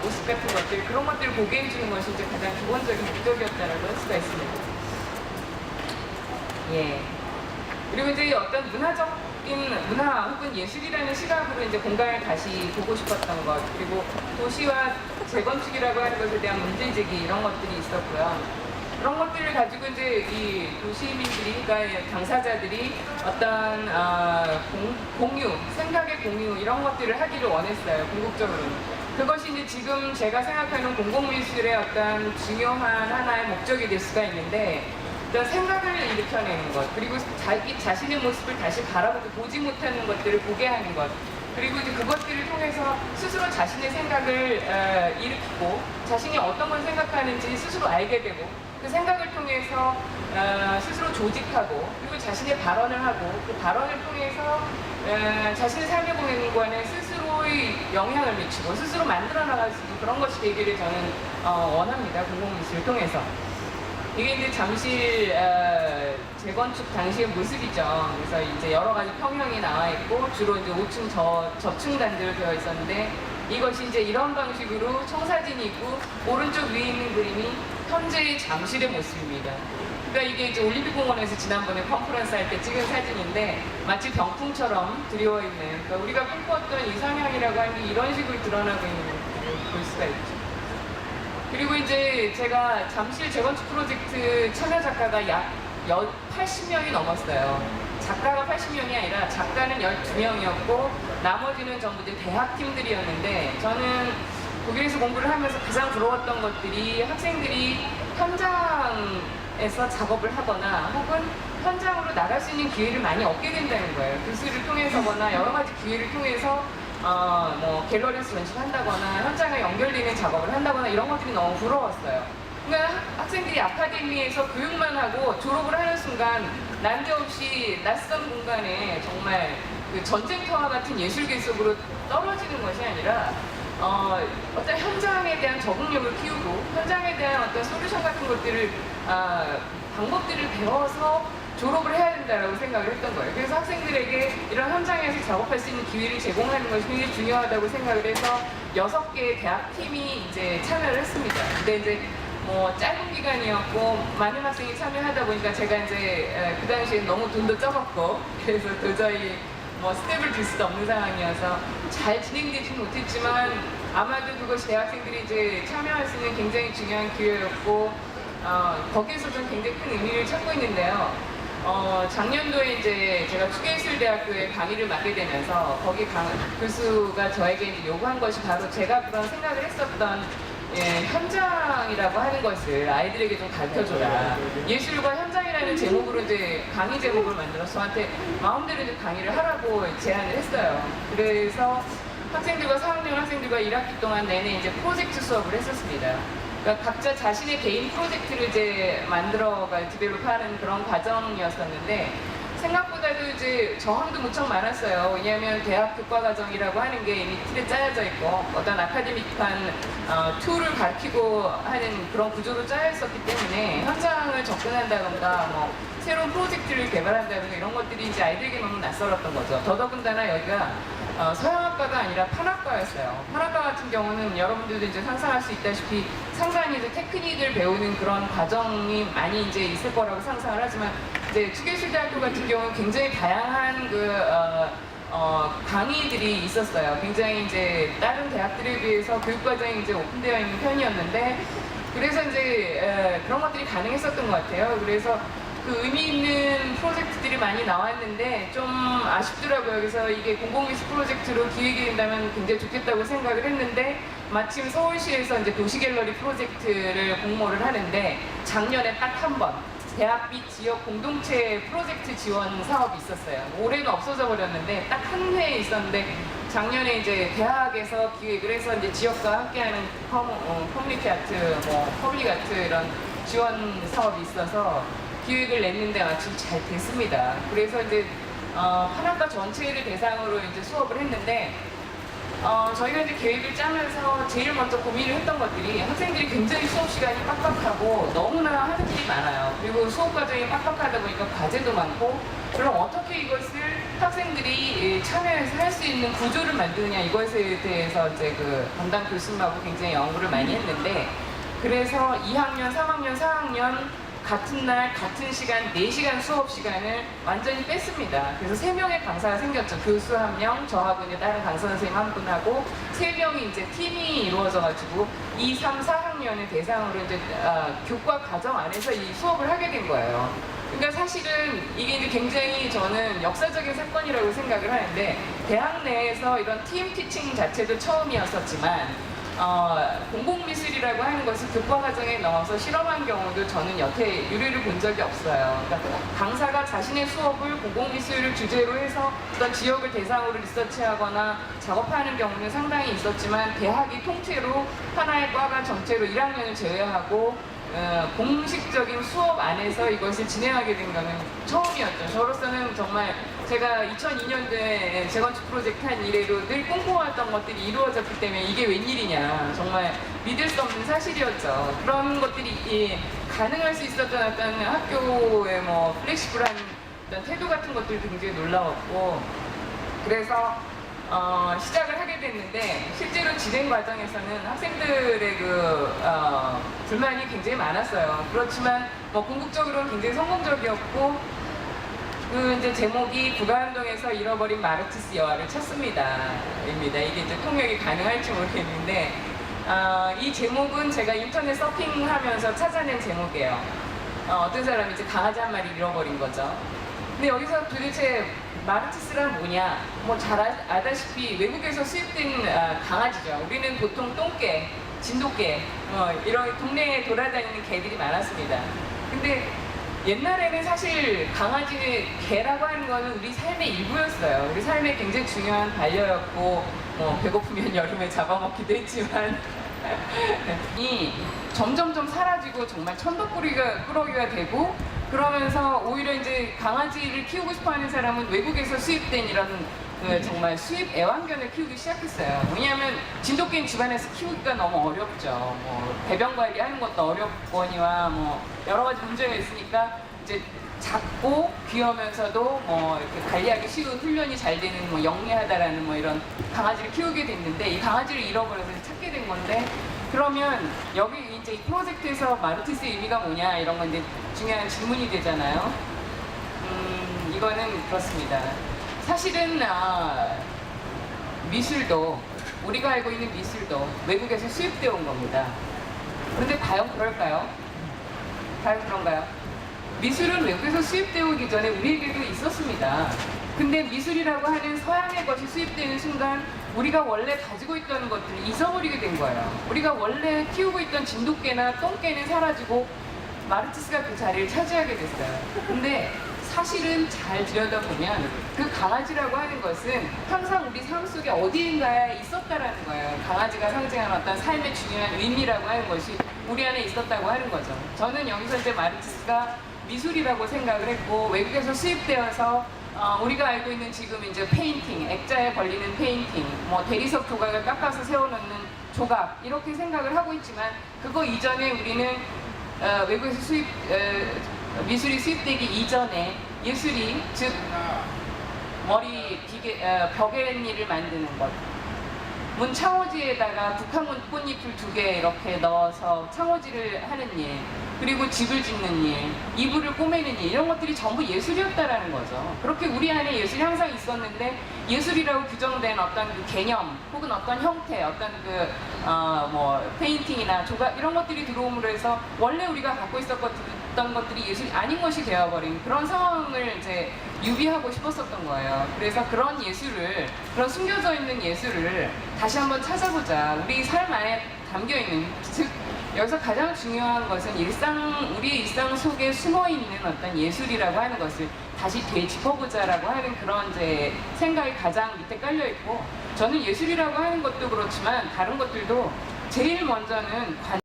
모습 같은 것들, 그런 것들을 보게 해주는 것이 이제 가장 기본적인 목적이었다라고 할 수가 있습니다. 예. 그리고 이제 어떤 문화 혹은 예술이라는 시각으로 이제 공간을 다시 보고 싶었던 것, 그리고 도시와 재건축이라고 하는 것에 대한 문제제기, 이런 것들이 있었고요. 그런 것들을 가지고 이제 이 도시민들이, 그러니까 당사자들이 어떤 공유, 생각의 공유, 이런 것들을 하기를 원했어요, 궁극적으로. 그것이 이제 지금 제가 생각하는 공공미술의 어떤 중요한 하나의 목적이 될 수가 있는데, 어떤 생각을 일으켜내는 것, 그리고 자기 자신의 모습을 다시 바라보고 보지 못하는 것들을 보게 하는 것, 그리고 이제 그것들을 통해서 스스로 자신의 생각을 일으키고, 자신이 어떤 걸 생각하는지 스스로 알게 되고, 그 생각을 통해서 스스로 조직하고, 그리고 자신의 발언을 하고, 그 발언을 통해서 자신의 삶의 공간에 스스로의 영향을 미치고 스스로 만들어 나갈 수 있는 그런 것이 되기를 저는 원합니다. 공공미술을 통해서. 이게 이제 잠실 재건축 당시의 모습이죠. 그래서 이제 여러 가지 평형이 나와 있고, 주로 이제 5층 저층단지로 되어 있었는데, 이것이 이제 이런 방식으로 청사진이 있고, 오른쪽 위에 있는 그림이 현재의 잠실의 모습입니다. 그러니까 이게 이제 올림픽공원에서 지난번에 컨퍼런스 할 때 찍은 사진인데, 마치 병풍처럼 드리워 있는, 그러니까 우리가 꿈꿨던 이상향이라고 하는 게 이런 식으로 드러나고 있는 것을 볼 수가 있죠. 그리고 이제 제가 잠실 재건축 프로젝트 참여 작가가 약 80명이 넘었어요. 작가가 80명이 아니라 작가는 12명이었고 나머지는 전부 이제 대학팀들이었는데, 저는 독일에서 공부를 하면서 가장 부러웠던 것들이 학생들이 현장에서 작업을 하거나 혹은 현장으로 나갈 수 있는 기회를 많이 얻게 된다는 거예요. 교수를 통해서거나 여러 가지 기회를 통해서 뭐 갤러리에서 연출한다거나 현장에 연결되는 작업을 한다거나, 이런 것들이 너무 부러웠어요. 그러니까 학생들이 아카데미에서 교육만 하고 졸업을 하는 순간 난데없이 낯선 공간에 정말 그 전쟁터와 같은 예술계 속으로 떨어지는 것이 아니라 어떤 현장에 대한 적응력을 키우고, 현장에 대한 어떤 솔루션 같은 것들을 방법들을 배워서 졸업을 해야 된다라고 생각을 했던 거예요. 그래서 학생들에게 이런 현장에서 작업할 수 있는 기회를 제공하는 것이 굉장히 중요하다고 생각을 해서 6개의 대학팀이 이제 참여를 했습니다. 근데 이제 뭐 짧은 기간이었고 많은 학생이 참여하다 보니까 제가 이제 그 당시에 너무 돈도 적었고, 그래서 도저히 뭐 스텝을 둘 수도 없는 상황이어서 잘 진행되지는 못했지만, 아마도 그것이 대학생들이 이제 참여할 수 있는 굉장히 중요한 기회였고, 거기에서 좀 굉장히 큰 의미를 찾고 있는데요. 작년도에 이제 제가 추계예술대학교에 강의를 맡게 되면서 거기 교수가 저에게 이제 요구한 것이 바로 제가 그런 생각을 했었던 현장이라고 하는 것을 아이들에게 좀 가르쳐줘라. 예술과 현장이라는 제목으로 이제 강의 제목을 만들어서 저한테 마음대로 이제 강의를 하라고 제안을 했어요. 그래서 학생들과 4학년 학생들과 1학기 동안 내내 이제 프로젝트 수업을 했었습니다. 그러니까 각자 자신의 개인 프로젝트를 이제 만들어가 디벨롭하는 그런 과정이었었는데, 생각보다도 이제 저항도 무척 많았어요. 왜냐하면 대학 교과과정이라고 하는 게 이미 틀에 짜여져 있고, 어떤 아카데믹한 툴을 가르치고 하는 그런 구조로 짜여 있었기 때문에 현장을 접근한다던가 뭐 새로운 프로젝트를 개발한다던가 이런 것들이 이제 아이들에게 너무 낯설었던 거죠. 더더군다나 여기가 서양학과가 아니라 판학과였어요. 판학과 같은 경우는 여러분들도 이제 상상할 수 있다시피 상당히 이제 테크닉을 배우는 그런 과정이 많이 이제 있을 거라고 상상을 하지만, 이제 추계예술대학교 같은 경우는 굉장히 다양한 강의들이 있었어요. 굉장히 이제 다른 대학들에 비해서 교육과정이 이제 오픈되어 있는 편이었는데, 그래서 이제 그런 것들이 가능했었던 것 같아요. 그래서 그 의미 있는 프로젝트들이 많이 나왔는데 좀 아쉽더라고요. 그래서 이게 공공미술 프로젝트로 기획이 된다면 굉장히 좋겠다고 생각을 했는데, 마침 서울시에서 이제 도시갤러리 프로젝트를 공모를 하는데 작년에 딱 한 번 대학 및 지역 공동체 프로젝트 지원 사업이 있었어요. 올해는 없어져 버렸는데 딱 한 회 있었는데, 작년에 이제 대학에서 기획을 해서 이제 지역과 함께하는 커뮤니티 아트, 뭐 퍼블릭 아트 이런 지원 사업이 있어서 기획을 냈는데 마침 잘 됐습니다. 그래서 이제 판학과 전체를 대상으로 이제 수업을 했는데, 저희가 이제 계획을 짜면서 제일 먼저 고민을 했던 것들이 학생들이 굉장히 수업 시간이 빡빡하고 너무나 하는 일이 많아요. 그리고 수업 과정이 빡빡하다 보니까 과제도 많고, 그럼 어떻게 이것을 학생들이 참여해서 할 수 있는 구조를 만드느냐, 이것에 대해서 이제 그 담당 교수님하고 굉장히 연구를 많이 했는데, 그래서 2학년, 3학년, 4학년 같은 날, 같은 시간, 4시간 수업 시간을 완전히 뺐습니다. 그래서 3명의 강사가 생겼죠. 교수 1명, 저하고 이제 다른 강사 선생님 1분하고 3명이 이제 팀이 이루어져가지고 2, 3, 4학년을 대상으로 이제 교과 과정 안에서 이 수업을 하게 된 거예요. 그러니까 사실은 이게 이제 굉장히 저는 역사적인 사건이라고 생각을 하는데, 대학 내에서 이런 팀 티칭 자체도 처음이었었지만 공공미술이라고 하는 것을 교과 과정에 넣어서 실험한 경우도 저는 여태 유례를 본 적이 없어요. 그러니까 강사가 자신의 수업을 공공미술을 주제로 해서 어떤 지역을 대상으로 리서치하거나 작업하는 경우는 상당히 있었지만, 대학이 통째로 하나의 과가 전체로 1학년을 제외하고 공식적인 수업 안에서 이것을 진행하게 된 것은 처음이었죠. 저로서는 정말 제가 2002년도에 재건축 프로젝트 한 이래로 늘 꿈꿔왔던 것들이 이루어졌기 때문에 이게 웬일이냐, 정말 믿을 수 없는 사실이었죠. 그런 것들이 가능할 수 있었던 어떤 학교의 뭐 플렉시블한 어떤 태도 같은 것들이 굉장히 놀라웠고, 그래서 시작을 하게 됐는데, 실제로 진행 과정에서는 학생들의 불만이 굉장히 많았어요. 그렇지만 뭐 궁극적으로는 굉장히 성공적이었고, 이제 제목이 부가운동에서 잃어버린 마르티스 여화를 찾습니다.입니다. 이게 이제 통역이 가능할지 모르겠는데, 이 제목은 제가 인터넷 서핑하면서 찾아낸 제목이에요. 어떤 사람이 이제 강아지 한 마리 잃어버린 거죠. 근데 여기서 도대체 마르티스란 뭐냐? 뭐 잘 아다시피 외국에서 수입된 강아지죠. 우리는 보통 똥개, 진돗개, 이런 동네에 돌아다니는 개들이 많았습니다. 근데 옛날에는 사실 강아지, 개라고 하는 거는 우리 삶의 일부였어요. 우리 삶의 굉장히 중요한 반려였고, 뭐 배고프면 여름에 잡아먹기도 했지만 이 점점점 사라지고 정말 천덕꾸러기가 되고, 그러면서 오히려 이제 강아지를 키우고 싶어하는 사람은 외국에서 수입된 이런 정말 수입 애완견을 키우기 시작했어요. 왜냐하면 진돗개는 집안에서 키우기가 너무 어렵죠. 뭐 배변 관리하는 것도 어렵거니와 뭐 여러 가지 문제가 있으니까 이제 작고 귀여우면서도 뭐 이렇게 관리하기 쉬운, 훈련이 잘 되는 뭐 영리하다라는 뭐 이런 강아지를 키우게 됐는데, 이 강아지를 잃어버려서 찾게 된 건데, 그러면 여기 이제 이 프로젝트에서 마르티스의 의미가 뭐냐, 이런 건 이제 중요한 질문이 되잖아요. 이거는 그렇습니다. 사실은 미술도, 우리가 알고 있는 미술도 외국에서 수입되어 온 겁니다. 그런데 과연 그럴까요? 과연 그런가요? 미술은 외국에서 수입되어 오기 전에 우리에게도 있었습니다. 근데 미술이라고 하는 서양의 것이 수입되는 순간 우리가 원래 가지고 있던 것들을 잊어버리게 된 거예요. 우리가 원래 키우고 있던 진돗개나 똥개는 사라지고 마르티스가 그 자리를 차지하게 됐어요. 근데 사실은 잘 들여다보면 그 강아지라고 하는 것은 항상 우리 삶 속에 어디인가에 있었다라는 거예요. 강아지가 상징하는 어떤 삶의 중요한 의미라고 하는 것이 우리 안에 있었다고 하는 거죠. 저는 여기서 이제 마르티스가 미술이라고 생각을 했고, 외국에서 수입되어서 우리가 알고 있는 지금 이제 페인팅, 액자에 걸리는 페인팅, 뭐 대리석 조각을 깎아서 세워놓는 조각, 이렇게 생각을 하고 있지만, 그거 이전에 우리는 외국에서 미술이 수입되기 이전에 예술이, 즉 머리 벽에일을 만드는 것, 문 창호지에다가 북한문 꽃잎을 2개 이렇게 넣어서 창호지를 하는 일, 그리고 집을 짓는 일, 이불을 꼬매는 일, 이런 것들이 전부 예술이었다라는 거죠. 그렇게 우리 안에 예술이 항상 있었는데, 예술이라고 규정된 어떤 그 개념 혹은 어떤 형태, 어떤 뭐 페인팅이나 조각, 이런 것들이 들어옴으로 해서 원래 우리가 갖고 있었던 것들이 예술이 아닌 것이 되어버린 그런 상황을 이제 유비하고 싶었었던 거예요. 그래서 그런 예술을, 그런 숨겨져 있는 예술을 다시 한번 찾아보자. 우리 삶 안에 담겨 있는, 즉 여기서 가장 중요한 것은 우리의 일상 속에 숨어 있는 어떤 예술이라고 하는 것을 다시 되짚어보자라고 하는 그런 이제 생각이 가장 밑에 깔려 있고, 저는 예술이라고 하는 것도 그렇지만 다른 것들도 제일 먼저는